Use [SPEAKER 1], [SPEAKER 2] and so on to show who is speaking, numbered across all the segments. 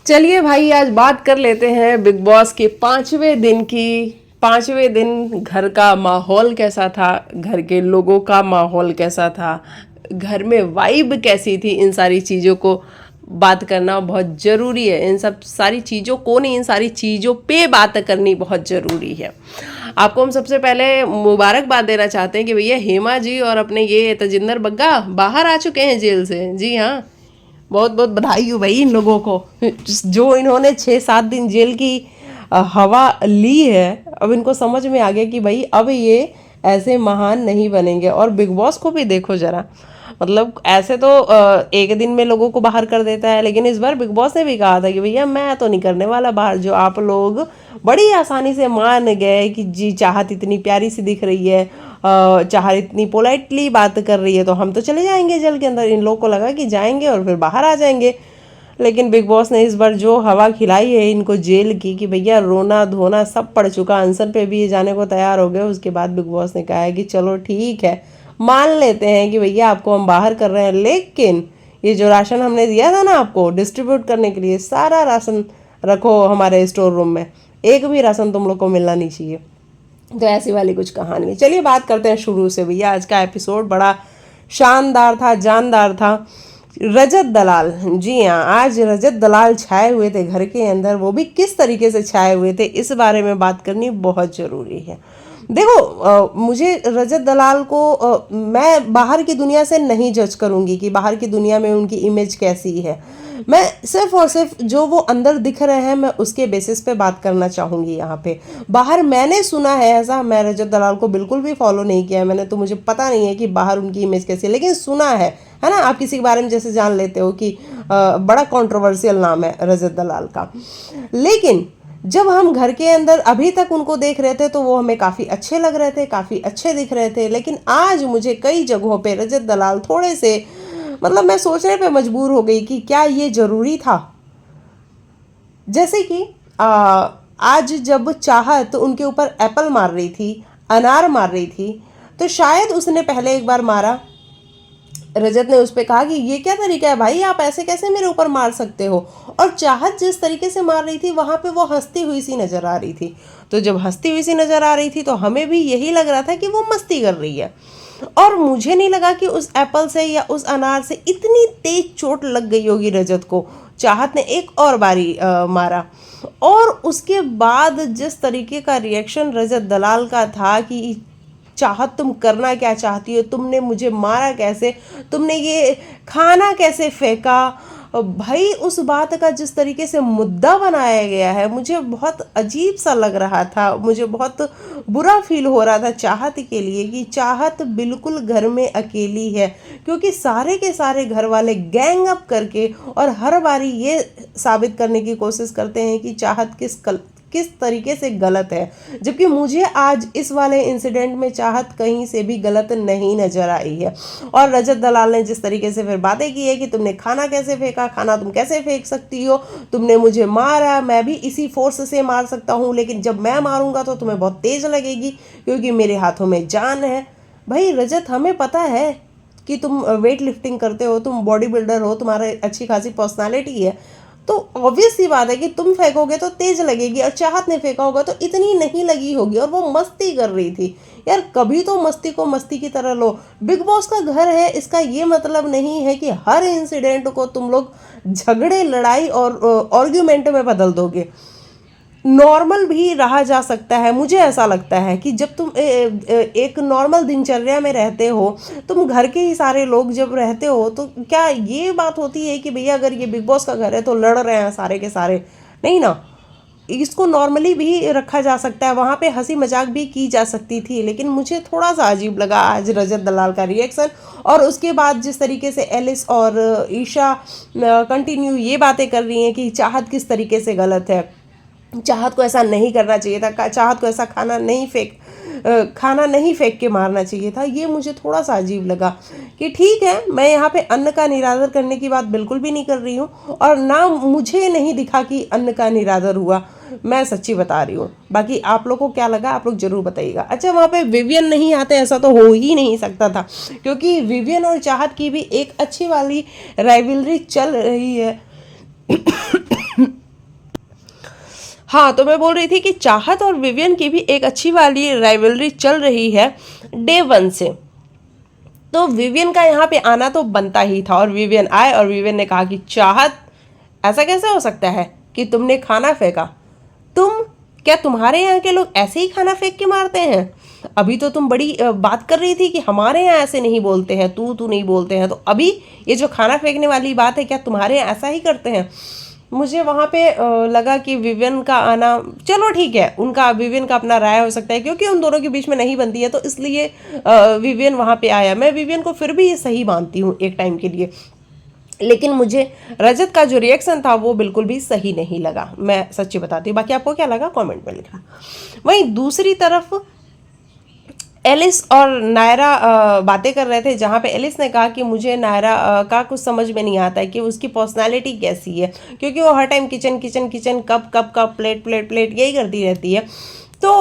[SPEAKER 1] चलिए भाई, आज बात कर लेते हैं बिग बॉस के 5वें दिन की। 5वें दिन घर का माहौल कैसा था, घर के लोगों का माहौल कैसा था, घर में वाइब कैसी थी, इन सारी चीज़ों को बात करना बहुत ज़रूरी है। इन सब सारी चीज़ों को नहीं, इन सारी चीज़ों पे बात करनी बहुत ज़रूरी है। आपको हम सबसे पहले मुबारकबाद देना चाहते हैं कि भैया हेमा जी और अपने ये तजिंदर बग्गा बाहर आ चुके हैं जेल से। जी हाँ, बहुत बहुत बधाई हो भाई इन लोगों को, जो इन्होंने 6-7 दिन जेल की हवा ली है। अब इनको समझ में आ गया कि भाई अब ये ऐसे महान नहीं बनेंगे। और बिग बॉस को भी देखो जरा, मतलब ऐसे तो एक दिन में लोगों को बाहर कर देता है, लेकिन इस बार बिग बॉस ने भी कहा था कि भैया मैं तो नहीं करने वाला बाहर। जो आप लोग बड़ी आसानी से मान गए कि जी चाहत इतनी प्यारी सी दिख रही है, चाहत इतनी पोलाइटली बात कर रही है, तो हम तो चले जाएंगे जेल के अंदर। इन लोगों को लगा कि जाएंगे और फिर बाहर आ जाएंगे, लेकिन बिग बॉस ने इस बार जो हवा खिलाई है इनको जेल की कि भैया रोना धोना सब पड़ चुका, अनशन पे भी ये जाने को तैयार हो गए। उसके बाद बिग बॉस ने कहा है कि चलो ठीक है, मान लेते हैं कि भैया आपको हम बाहर कर रहे हैं, लेकिन ये जो राशन हमने दिया था ना आपको डिस्ट्रीब्यूट करने के लिए, सारा राशन रखो हमारे स्टोर रूम में, एक भी राशन तुम लोग को मिलना नहीं चाहिए। तो ऐसी वाली कुछ कहानी है। चलिए बात करते हैं शुरू से। भैया आज का एपिसोड बड़ा शानदार था, जानदार था। रजत दलाल, जी हाँ, आज रजत दलाल छाए हुए थे घर के अंदर। वो भी किस तरीके से छाए हुए थे, इस बारे में बात करनी बहुत ज़रूरी है। देखो मुझे रजत दलाल को मैं बाहर की दुनिया से नहीं जज करूंगी कि बाहर की दुनिया में उनकी इमेज कैसी है। मैं सिर्फ और सिर्फ जो वो अंदर दिख रहे हैं मैं उसके बेसिस पे बात करना चाहूँगी यहाँ पे। बाहर मैंने सुना है ऐसा, मैं रजत दलाल को बिल्कुल भी फॉलो नहीं किया है मैंने, तो मुझे पता नहीं है कि बाहर उनकी इमेज कैसी है, लेकिन सुना है ना। आप किसी के बारे में जैसे जान लेते हो कि बड़ा कंट्रोवर्शियल नाम है रजत दलाल का, लेकिन जब हम घर के अंदर अभी तक उनको देख रहे थे तो वो हमें काफ़ी अच्छे लग रहे थे, काफ़ी अच्छे दिख रहे थे। लेकिन आज मुझे कई जगहों पे रजत दलाल थोड़े से, मतलब मैं सोचने पे मजबूर हो गई कि क्या ये ज़रूरी था। जैसे कि आज जब चाहत उनके ऊपर एप्पल मार रही थी, अनार मार रही थी, तो शायद उसने पहले एक बार मारा, रजत ने उस पर कहा कि ये क्या तरीका है भाई, आप ऐसे कैसे मेरे ऊपर मार सकते हो। और चाहत जिस तरीके से मार रही थी वहाँ पे वो हंसती हुई सी नज़र आ रही थी। तो जब हंसती हुई सी नज़र आ रही थी तो हमें भी यही लग रहा था कि वो मस्ती कर रही है। और मुझे नहीं लगा कि उस एप्पल से या उस अनार से इतनी तेज चोट लग गई होगी रजत को। चाहत ने एक और बारी मारा, और उसके बाद जिस तरीके का रिएक्शन रजत दलाल का था कि चाहत तुम करना क्या चाहती हो, तुमने मुझे मारा कैसे, तुमने ये खाना कैसे फेंका। भाई उस बात का जिस तरीके से मुद्दा बनाया गया है मुझे बहुत अजीब सा लग रहा था, मुझे बहुत बुरा फील हो रहा था चाहत के लिए कि चाहत बिल्कुल घर में अकेली है, क्योंकि सारे के सारे घर वाले गैंग अप करके और हर बारी ये साबित करने की कोशिश करते हैं कि चाहत किस तरीके से गलत है। जबकि मुझे आज इस वाले इंसिडेंट में चाहत कहीं से भी गलत नहीं नजर आई है। और रजत दलाल ने जिस तरीके से फिर बातें की है कि तुमने खाना कैसे फेंका, खाना तुम कैसे फेंक सकती हो, तुमने मुझे मारा, मैं भी इसी फोर्स से मार सकता हूँ, लेकिन जब मैं मारूंगा तो तुम्हें बहुत तेज लगेगी क्योंकि मेरे हाथों में जान है। भाई रजत, हमें पता है कि तुम वेट लिफ्टिंग करते हो, तुम बॉडी बिल्डर हो, तुम्हारा अच्छी खासी पर्सनालिटी है, तो ऑब्वियस सी बात है कि तुम फेंकोगे तो तेज लगेगी, और चाहत ने फेंका होगा तो इतनी नहीं लगी होगी। और वो मस्ती कर रही थी यार, कभी तो मस्ती को मस्ती की तरह लो। बिग बॉस का घर है, इसका ये मतलब नहीं है कि हर इंसिडेंट को तुम लोग झगड़े, लड़ाई और आर्ग्यूमेंट में बदल दोगे। नॉर्मल भी रहा जा सकता है। मुझे ऐसा लगता है कि जब तुम एक नॉर्मल दिनचर्या में रहते हो, तुम घर के ही सारे लोग जब रहते हो, तो क्या ये बात होती है कि भैया अगर ये बिग बॉस का घर है तो लड़ रहे हैं सारे के सारे, नहीं ना। इसको नॉर्मली भी रखा जा सकता है, वहाँ पे हंसी मजाक भी की जा सकती थी। लेकिन मुझे थोड़ा सा अजीब लगा आज रजत दलाल का रिएक्शन। और उसके बाद जिस तरीके से एलिस और ईशा कंटिन्यू ये बातें कर रही हैं कि चाहत किस तरीके से गलत है, चाहत को ऐसा नहीं करना चाहिए था, चाहत को ऐसा खाना नहीं फेंक के मारना चाहिए था, ये मुझे थोड़ा सा अजीब लगा। कि ठीक है, मैं यहाँ पे अन्न का निरादर करने की बात बिल्कुल भी नहीं कर रही हूँ, और ना मुझे नहीं दिखा कि अन्न का निरादर हुआ, मैं सच्ची बता रही हूँ। बाकी आप लोग को क्या लगा आप लोग जरूर बताइएगा। अच्छा, वहाँ पे विवियन नहीं आते ऐसा तो हो ही नहीं सकता था, क्योंकि विवियन और चाहत की भी एक अच्छी वाली राइवलरी चल रही है। हाँ, तो मैं बोल रही थी कि चाहत और विवियन की भी एक अच्छी वाली राइवलरी चल रही है डे वन से। तो विवियन का यहाँ पे आना तो बनता ही था, और विवियन आए और विवियन ने कहा कि चाहत, ऐसा कैसे हो सकता है कि तुमने खाना फेंका? तुम, क्या तुम्हारे यहाँ के लोग ऐसे ही खाना फेंक के मारते हैं? अभी तो तुम बड़ी बात कर रही थी कि हमारे यहाँ ऐसे नहीं बोलते हैं, तू नहीं बोलते हैं, तो अभी ये जो खाना फेंकने वाली बात है, क्या तुम्हारे यहाँ ऐसा ही करते हैं? मुझे वहाँ पे लगा कि विवियन का आना, चलो ठीक है, उनका, विवियन का अपना राय हो सकता है, क्योंकि उन दोनों के बीच में नहीं बनती है, तो इसलिए विवियन वहाँ पे आया। मैं विवियन को फिर भी सही मानती हूँ एक टाइम के लिए, लेकिन मुझे रजत का जो रिएक्शन था वो बिल्कुल भी सही नहीं लगा, मैं सच्ची बताती हूँ। बाकी आपको क्या लगा कमेंट में लिखना। वहीं दूसरी तरफ एलिस और नायरा बातें कर रहे थे, जहाँ पे एलिस ने कहा कि मुझे नायरा का कुछ समझ में नहीं आता है कि उसकी पर्सनालिटी कैसी है, क्योंकि वो हर time kitchen kitchen kitchen, cup cup cup, plate plate plate, यही करती रहती है। तो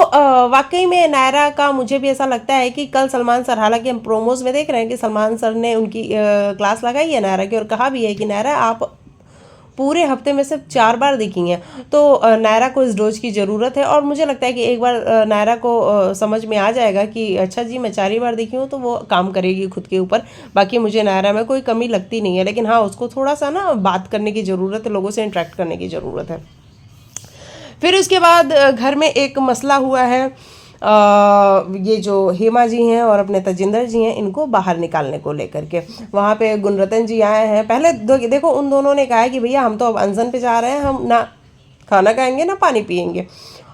[SPEAKER 1] वाकई में नायरा का मुझे भी ऐसा लगता है कि कल सलमान सर, हालांकि हम प्रोमोज में देख रहे हैं कि सलमान सर ने उनकी क्लास लगाई है नायरा की, और कहा भी है कि नायरा आप पूरे हफ्ते में सिर्फ 4 बार दिखी हैं, तो नायरा को इस डोज की ज़रूरत है। और मुझे लगता है कि एक बार नायरा को समझ में आ जाएगा कि अच्छा जी मैं 4 ही बार दिखी हूँ, तो वो काम करेगी खुद के ऊपर। बाकी मुझे नायरा में कोई कमी लगती नहीं है, लेकिन हाँ, उसको थोड़ा सा ना बात करने की ज़रूरत है, लोगों से इंटरेक्ट करने की ज़रूरत है। फिर उसके बाद घर में एक मसला हुआ है, ये जो हेमा जी हैं और अपने तजिंदर जी हैं, इनको बाहर निकालने को लेकर के वहाँ पे गुणरतन जी आए हैं। पहले देखो उन दोनों ने कहा है कि भैया हम तो अब अनशन पे जा रहे हैं, हम ना खाना खाएंगे ना पानी पिएंगे,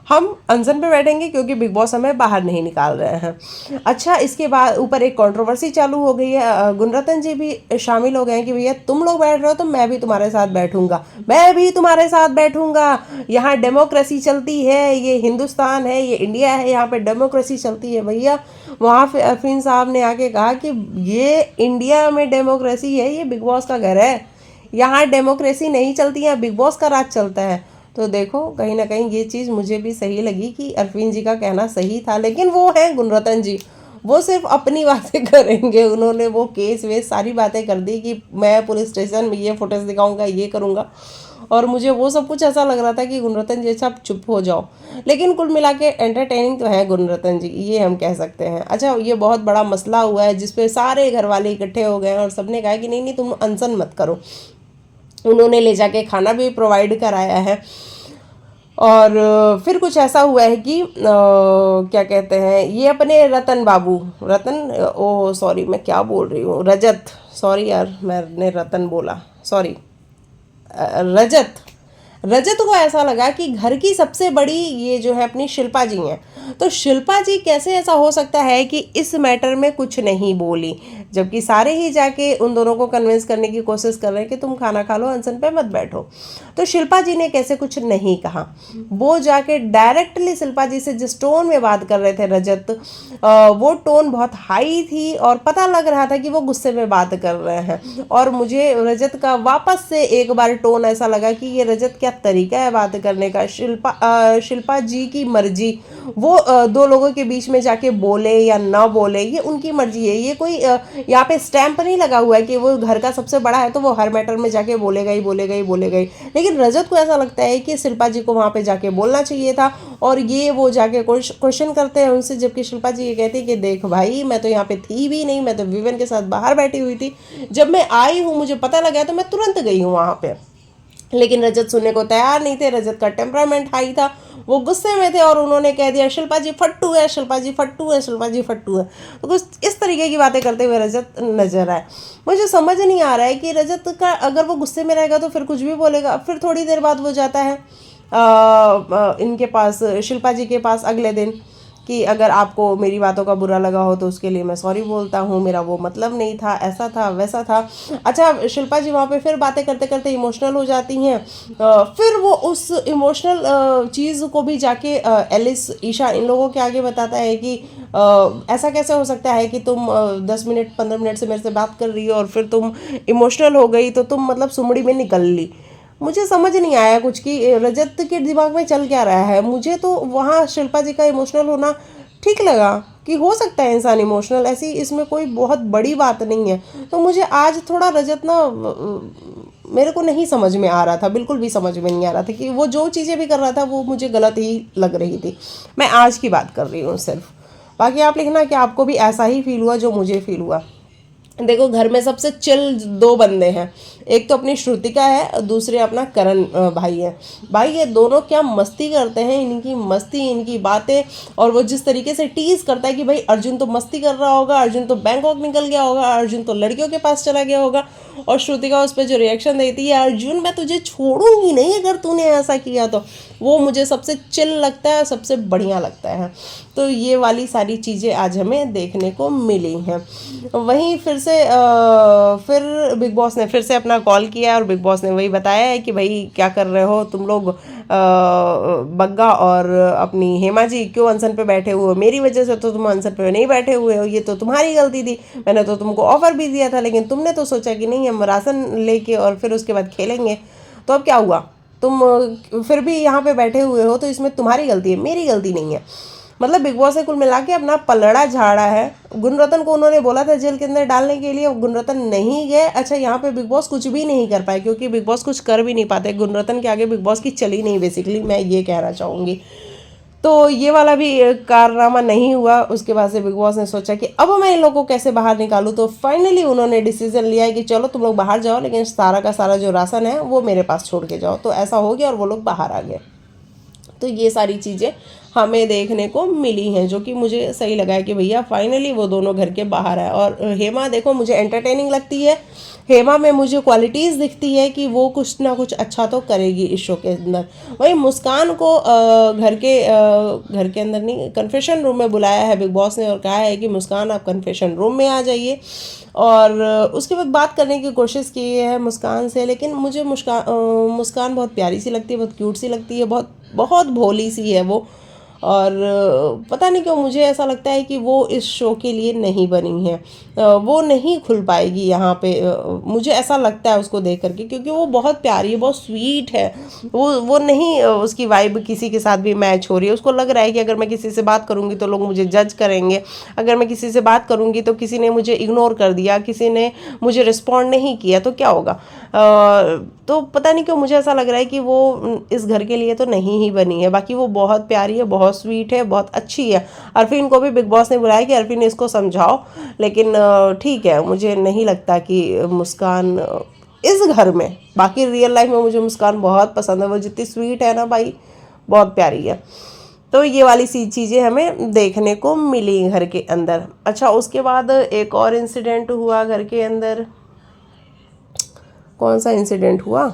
[SPEAKER 1] हम अनशन पे बैठेंगे, क्योंकि बिग बॉस हमें बाहर नहीं निकाल रहे हैं। अच्छा, इसके बाद ऊपर एक कंट्रोवर्सी चालू हो गई है, गुणरतन जी भी शामिल हो गए हैं कि भैया तुम लोग बैठ रहे हो तो मैं भी तुम्हारे साथ बैठूंगा, मैं भी तुम्हारे साथ बैठूंगा, यहाँ डेमोक्रेसी चलती है, ये हिंदुस्तान है, ये इंडिया है, यहाँ पे डेमोक्रेसी चलती है भैया। वहाँ पे अरफीन साहब ने आके कहा कि ये इंडिया में डेमोक्रेसी है, ये बिग बॉस का घर है, यहाँ डेमोक्रेसी नहीं चलती है, बिग बॉस का राज चलता है। तो देखो कहीं ना कहीं ये चीज़ मुझे भी सही लगी कि अरफीन जी का कहना सही था, लेकिन वो है गुणरतन जी, वो सिर्फ अपनी बातें करेंगे। उन्होंने वो केस वेस सारी बातें कर दी कि मैं पुलिस स्टेशन में ये फुटेज दिखाऊंगा, ये करूंगा, और मुझे वो सब कुछ ऐसा लग रहा था कि गुणरतन जी अच्छा चुप हो जाओ। लेकिन कुल मिला के एंटरटेनिंग तो है गुणरतन जी, ये हम कह सकते हैं। अच्छा, ये बहुत बड़ा मसला हुआ है जिसपे सारे घर वाले इकट्ठे हो गए और सबने कहा कि नहीं नहीं तुम अनशन मत करो। उन्होंने ले जाके खाना भी प्रोवाइड कराया है। और फिर कुछ ऐसा हुआ है कि क्या कहते हैं, ये अपने रतन बाबू, रतन, ओ सॉरी मैं क्या बोल रही हूँ, रजत, सॉरी यार मैंने रतन बोला, सॉरी, रजत, रजत को ऐसा लगा कि घर की सबसे बड़ी ये जो है अपनी शिल्पा जी हैं, तो शिल्पा जी कैसे ऐसा हो सकता है कि इस मैटर में कुछ नहीं बोली, जबकि सारे ही जाके उन दोनों को कन्विंस करने की कोशिश कर रहे हैं कि तुम खाना खा लो, अनशन पे मत बैठो। तो शिल्पा जी ने कैसे कुछ नहीं कहा, वो जाके डायरेक्टली शिल्पा जी से जिस टोन में बात कर रहे थे रजत, वो टोन बहुत हाई थी और पता लग रहा था कि वो गुस्से में बात कर रहे हैं। और मुझे रजत का वापस से एक बार टोन ऐसा लगा कि ये रजत क्या तरीका है बात करने का। शिल्पा जी की मर्जी, वो दो लोगों के बीच में जाके बोले या ना बोले, ये उनकी मर्जी है। ये कोई यहाँ पे स्टैंप नहीं लगा हुआ है कि वो घर का सबसे बड़ा है तो वो हर मैटर में जाके बोलेगा ही बोलेगा ही बोलेगा ही। लेकिन रजत को ऐसा लगता है कि शिल्पा जी को वहाँ पे जाके बोलना चाहिए था, और ये वो जाके क्वेश्चन करते हैं उनसे, जबकि शिल्पा जी ये कहती है कि देख भाई मैं तो यहाँ पे थी भी नहीं, मैं तो विवेन के साथ बाहर बैठी हुई थी, जब मैं आई हूँ मुझे पता लगा तो मैं तुरंत गई हूँ वहाँ पे। लेकिन रजत सुनने को तैयार नहीं थे, रजत का टेम्परामेंट हाई था, वो गुस्से में थे और उन्होंने कह दिया शिल्पा जी फट्टू है, शिल्पा जी फट्टू है, शिल्पा जी फट्टू है। तो कुछ इस तरीके की बातें करते हुए रजत नजर आए। मुझे समझ नहीं आ रहा है कि रजत का अगर वो गुस्से में रहेगा तो फिर कुछ भी बोलेगा, फिर थोड़ी देर बाद वो जाता है इनके पास, शिल्पा जी के पास अगले दिन, कि अगर आपको मेरी बातों का बुरा लगा हो तो उसके लिए मैं सॉरी बोलता हूँ, मेरा वो मतलब नहीं था, ऐसा था वैसा था। अच्छा, शिल्पा जी वहाँ पे फिर बातें करते करते इमोशनल हो जाती हैं, फिर वो उस इमोशनल चीज़ को भी जाके एलिस, ईशा, इन लोगों के आगे बताता है कि ऐसा कैसे हो सकता है कि तुम 10 मिनट 15 मिनट से मेरे से बात कर रही हो और फिर तुम इमोशनल हो गई, तो तुम मतलब सुमड़ी में निकल ली। मुझे समझ नहीं आया कुछ कि रजत के दिमाग में चल क्या रहा है। मुझे तो वहाँ शिल्पा जी का इमोशनल होना ठीक लगा कि हो सकता है इंसान इमोशनल, ऐसी इसमें कोई बहुत बड़ी बात नहीं है। तो मुझे आज थोड़ा रजत ना मेरे को नहीं समझ में आ रहा था, बिल्कुल भी समझ में नहीं आ रहा था कि वो जो चीज़ें भी कर रहा था वो मुझे गलत ही लग रही थी। मैं आज की बात कर रही हूँ सिर्फ। बाकी आप लिखना कि आपको भी ऐसा ही फील हुआ जो मुझे फील हुआ। देखो घर में सबसे चिल दो बंदे हैं, एक तो अपनी श्रुतिका है और दूसरे अपना करण भाई है। भाई ये दोनों क्या मस्ती करते हैं, इनकी मस्ती, इनकी बातें, और वो जिस तरीके से टीज करता है कि भाई अर्जुन तो मस्ती कर रहा होगा, अर्जुन तो बैंकॉक निकल गया होगा, अर्जुन तो लड़कियों के पास चला गया होगा, और श्रुतिका उस पर जो रिएक्शन देती है, अर्जुन मैं तुझे छोड़ूंगी नहीं अगर तूने ऐसा किया तो, वो मुझे सबसे चिल लगता है, सबसे बढ़िया लगता है। तो ये वाली सारी चीज़ें आज हमें देखने को मिली हैं। वहीं फिर से फिर बिग बॉस ने फिर से अपना कॉल किया और बिग बॉस ने वही बताया है कि भाई क्या कर रहे हो तुम लोग, बग्गा और अपनी हेमा जी क्यों अनशन पे बैठे हुए हो, मेरी वजह से तो तुम अनशन पे नहीं बैठे हुए हो, ये तो तुम्हारी गलती थी, मैंने तो तुमको ऑफर भी दिया था लेकिन तुमने तो सोचा कि नहीं हम राशन लेके और फिर उसके बाद खेलेंगे, तो अब क्या हुआ, तुम फिर भी यहाँ पे बैठे हुए हो, तो इसमें तुम्हारी गलती है, मेरी गलती नहीं है। मतलब बिग बॉस ने कुल मिला के अपना पलड़ा झाड़ा है। गुणरत्न को उन्होंने बोला था जेल के अंदर डालने के लिए, गुणरत्न नहीं गए। अच्छा यहाँ पे बिग बॉस कुछ भी नहीं कर पाए, क्योंकि बिग बॉस कुछ कर भी नहीं पाते, गुणरत्न के आगे बिग बॉस की चली नहीं, बेसिकली मैं ये कहना चाहूँगी। तो ये वाला भी कारनामा नहीं हुआ। उसके बाद से बिग बॉस ने सोचा कि अब मैं इन लोगों को कैसे बाहर निकालूं, तो फाइनली उन्होंने डिसीजन लिया है कि चलो तुम लोग बाहर जाओ, लेकिन सारा का सारा जो राशन है वो मेरे पास छोड़ के जाओ। तो ऐसा हो गया और वो लोग बाहर आ गए। तो ये सारी चीज़ें हमें देखने को मिली हैं, जो कि मुझे सही लगा है कि भैया फाइनली वो दोनों घर के बाहर है। और हेमा देखो मुझे एंटरटेनिंग लगती है, हेमा में मुझे क्वालिटीज़ दिखती है कि वो कुछ ना कुछ अच्छा तो करेगी इस शो के अंदर। वही मुस्कान को घर के अंदर नहीं, कन्फेशन रूम में बुलाया है बिग बॉस ने और कहा है कि मुस्कान आप कन्फेशन रूम में आ जाइए, और उसके बाद बात करने की कोशिश की है मुस्कान से। लेकिन मुझे मुस्कान बहुत प्यारी सी लगती है, बहुत क्यूट सी लगती है, बहुत बहुत भोली सी है वो। और पता नहीं क्यों मुझे ऐसा लगता है कि वो इस शो के लिए नहीं बनी है, वो नहीं खुल पाएगी यहाँ पे, मुझे ऐसा लगता है उसको देख करके, क्योंकि वो बहुत प्यारी है, बहुत स्वीट है। वो नहीं, उसकी वाइब किसी के साथ भी मैच हो रही है। उसको लग रहा है कि अगर मैं किसी से बात करूँगी तो लोग मुझे जज करेंगे, अगर मैं किसी से बात करूँगी तो किसी ने मुझे इग्नोर कर दिया, किसी ने मुझे रिस्पॉन्ड नहीं किया तो क्या होगा। तो पता नहीं क्यों मुझे ऐसा लग रहा है कि वो इस घर के लिए तो नहीं ही बनी है। बाकी वो बहुत प्यारी है, बहुत स्वीट है, बहुत अच्छी है। अरफीन को भी बिग बॉस ने बुलाया कि अरफीन इसको समझाओ, लेकिन ठीक है, मुझे नहीं लगता कि मुस्कान इस घर में, बाकी रियल लाइफ में मुझे मुस्कान बहुत पसंद है, वो जितनी स्वीट है ना भाई, बहुत प्यारी है। तो ये वाली सी चीज़ें हमें देखने को मिली घर के अंदर। अच्छा उसके बाद एक और इंसिडेंट हुआ घर के अंदर। कौन सा इंसिडेंट हुआ,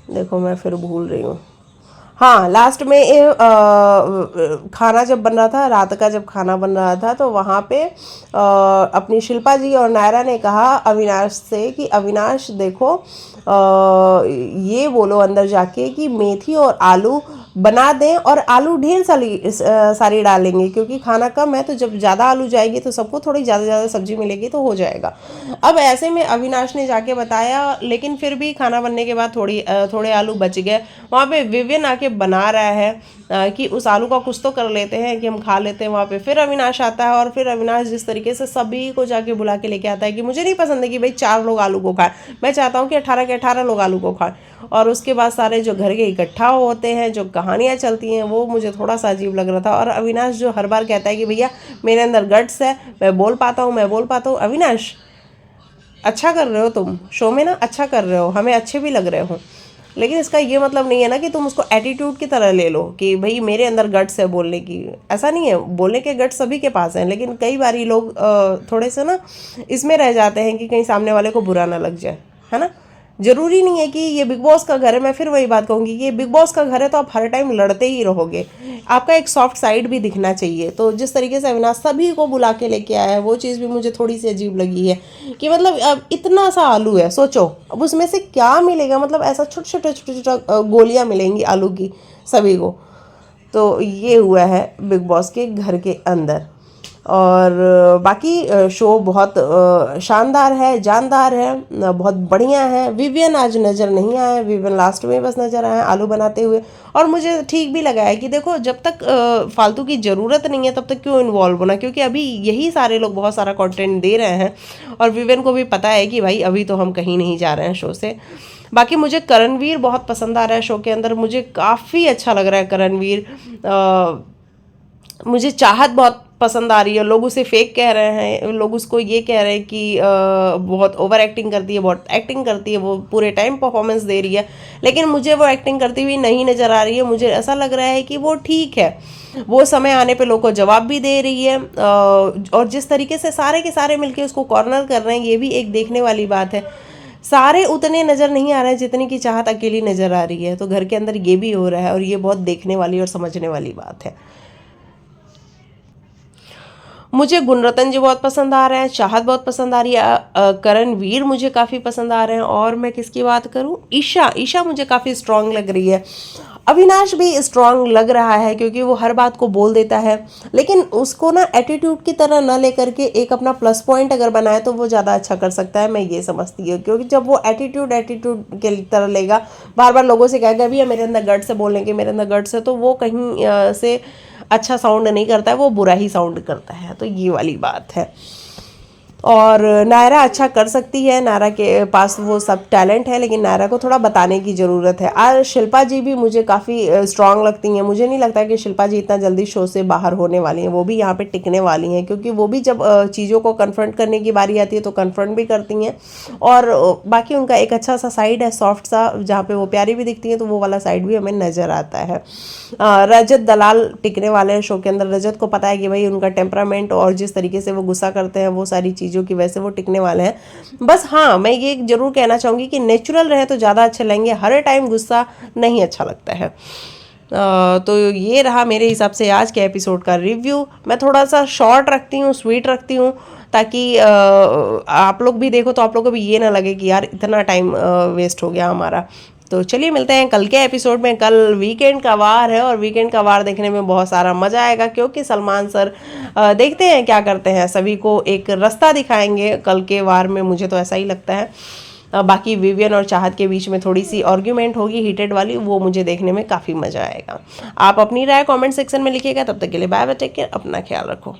[SPEAKER 1] देखो मैं फिर भूल रही हूँ। हाँ लास्ट में खाना जब बन रहा था, रात का जब खाना बन रहा था, तो वहाँ पे अपनी शिल्पा जी और नायरा ने कहा अविनाश से कि अविनाश देखो, ये बोलो अंदर जाके कि मेथी और आलू बना दें, और आलू ढेर सारी डालेंगे, क्योंकि खाना कम है, तो जब ज़्यादा आलू जाएगी तो सबको थोड़ी ज़्यादा सब्जी मिलेगी तो हो जाएगा। अब ऐसे में अविनाश ने जाके बताया, लेकिन फिर भी खाना बनने के बाद थोड़े आलू बच गए। वहाँ पे विवियन आके बना रहा है कि उस आलू का कुछ तो कर लेते हैं कि हम खा लेते हैं। वहाँ पे फिर अविनाश आता है, और फिर अविनाश जिस तरीके से सभी को जाके बुला के लेके आता है कि मुझे नहीं पसंद है कि भाई 4 लोग आलू को खाएं, मैं चाहता हूँ कि 18 के 18 लोग आलू को खाएं। और उसके बाद सारे जो घर के इकट्ठा होते हैं, जो कहानियाँ चलती हैं, वो मुझे थोड़ा सा अजीब लग रहा था। और अविनाश जो हर बार कहता है कि भैया मेरे अंदर गट्स है, मैं बोल पाता हूँ। अविनाश अच्छा कर रहे हो तुम शो में ना, अच्छा कर रहे हो, हमें अच्छे भी लग रहे हो, लेकिन इसका ये मतलब नहीं है ना कि तुम उसको एटीट्यूड की तरह ले लो कि भाई मेरे अंदर गट्स है बोलने की। ऐसा नहीं है, बोलने के गट्स सभी के पास हैं, लेकिन कई बार लोग थोड़े से ना इसमें रह जाते हैं कि कहीं सामने वाले को बुरा ना लग जाए, है ना। जरूरी नहीं है कि ये बिग बॉस का घर है। मैं फिर वही बात कहूँगी कि ये बिग बॉस का घर है तो आप हर टाइम लड़ते ही रहोगे, आपका एक सॉफ्ट साइड भी दिखना चाहिए। तो जिस तरीके से अविनाश सभी को बुला के लेके आया है, वो चीज़ भी मुझे थोड़ी सी अजीब लगी है कि मतलब अब इतना सा आलू है, सोचो अब उसमें से क्या मिलेगा, मतलब ऐसा छोटे छोटा गोलियाँ मिलेंगी आलू की सभी को। तो ये हुआ है बिग बॉस के घर के अंदर। और बाकी शो बहुत शानदार है, जानदार है, बहुत बढ़िया है। विवियन आज नज़र नहीं आया, विवियन लास्ट में बस नज़र आया आलू बनाते हुए। और मुझे ठीक भी लगा है कि देखो जब तक फालतू की ज़रूरत नहीं है तब तक क्यों इन्वॉल्व होना, क्योंकि अभी यही सारे लोग बहुत सारा कंटेंट दे रहे हैं और विवियन को भी पता है कि भाई अभी तो हम कहीं नहीं जा रहे हैं शो से। बाकी मुझे करणवीर बहुत पसंद आ रहा है शो के अंदर, मुझे काफ़ी अच्छा लग रहा है करणवीर। मुझे चाहत बहुत पसंद आ रही है। लोग उसे फेक कह रहे हैं, लोग उसको ये कह रहे हैं कि बहुत ओवर एक्टिंग करती है, बहुत एक्टिंग करती है, वो पूरे टाइम परफॉर्मेंस दे रही है, लेकिन मुझे वो एक्टिंग करती हुई नहीं नज़र आ रही है। मुझे ऐसा लग रहा है कि वो ठीक है, वो समय आने पे लोग को जवाब भी दे रही है। और जिस तरीके से सारे के सारे मिलके उसको कॉर्नर कर रहे हैं, ये भी एक देखने वाली बात है। सारे उतने नज़र नहीं आ रहे हैं जितनी की चाहत अकेली नज़र आ रही है, तो घर के अंदर ये भी हो रहा है और ये बहुत देखने वाली और समझने वाली बात है। मुझे गुणरत्न जी बहुत पसंद आ रहे हैं, चाहत बहुत पसंद आ रही है, करणवीर मुझे काफ़ी पसंद आ रहे हैं। और मैं किसकी बात करूं, ईशा मुझे काफ़ी स्ट्रांग लग रही है। अविनाश भी स्ट्रांग लग रहा है क्योंकि वो हर बात को बोल देता है, लेकिन उसको ना एटीट्यूड की तरह ना लेकर के एक अपना प्लस पॉइंट अगर बनाए तो वो ज़्यादा अच्छा कर सकता है, मैं ये समझती हूँ। क्योंकि जब वो एटीट्यूड के तरह लेगा, बार बार लोगों से कहेगा भैया मेरे अंदर गट्स है बोलने के, मेरे अंदर गट्स है, तो वो कहीं से अच्छा साउंड नहीं करता है, वो बुरा ही साउंड करता है, तो ये वाली बात है। और नायरा अच्छा कर सकती है, नायरा के पास वो सब टैलेंट है, लेकिन नायरा को थोड़ा बताने की ज़रूरत है। और शिल्पा जी भी मुझे काफ़ी स्ट्रांग लगती हैं। मुझे नहीं लगता कि शिल्पा जी इतना जल्दी शो से बाहर होने वाली हैं, वो भी यहाँ पे टिकने वाली हैं, क्योंकि वो भी जब चीज़ों को कन्फ्रंट करने की बारी आती है तो कन्फ्रंट भी करती हैं। और बाकी उनका एक अच्छा सा साइड है, सॉफ्ट सा, जहाँ पे वो प्यारी भी दिखती हैं, तो वो वाला साइड भी हमें नज़र आता है। रजत दलाल टिकने वाले हैं शो के अंदर। रजत को पता है कि भाई उनका टेम्परामेंट और जिस तरीके से वो गुस्सा करते हैं, वो सारी चीज़ों की वजह से वो टिकने वाले हैं। बस हाँ, मैं ये जरूर कहना चाहूँगी कि नेचुरल रहे तो ज़्यादा अच्छे लगेंगे, हर टाइम गुस्सा नहीं अच्छा लगता है। तो ये रहा मेरे हिसाब से आज के एपिसोड का रिव्यू। मैं थोड़ा सा शॉर्ट रखती हूँ, स्वीट रखती हूँ, ताकि आप लोग भी देखो तो आप लोग को भी ये ना लगे कि यार इतना टाइम वेस्ट हो गया हमारा। तो चलिए मिलते हैं कल के एपिसोड में। कल वीकेंड का वार है और वीकेंड का वार देखने में बहुत सारा मज़ा आएगा, क्योंकि सलमान सर देखते हैं क्या करते हैं, सभी को एक रास्ता दिखाएंगे कल के वार में, मुझे तो ऐसा ही लगता है। बाकी विवियन और चाहत के बीच में थोड़ी सी आर्ग्यूमेंट होगी हीटेड वाली, वो मुझे देखने में काफ़ी मज़ा आएगा। आप अपनी राय कमेंट सेक्शन में लिखिएगा। तब तक के लिए बाय बाय, टेक केयर, अपना ख्याल रखो।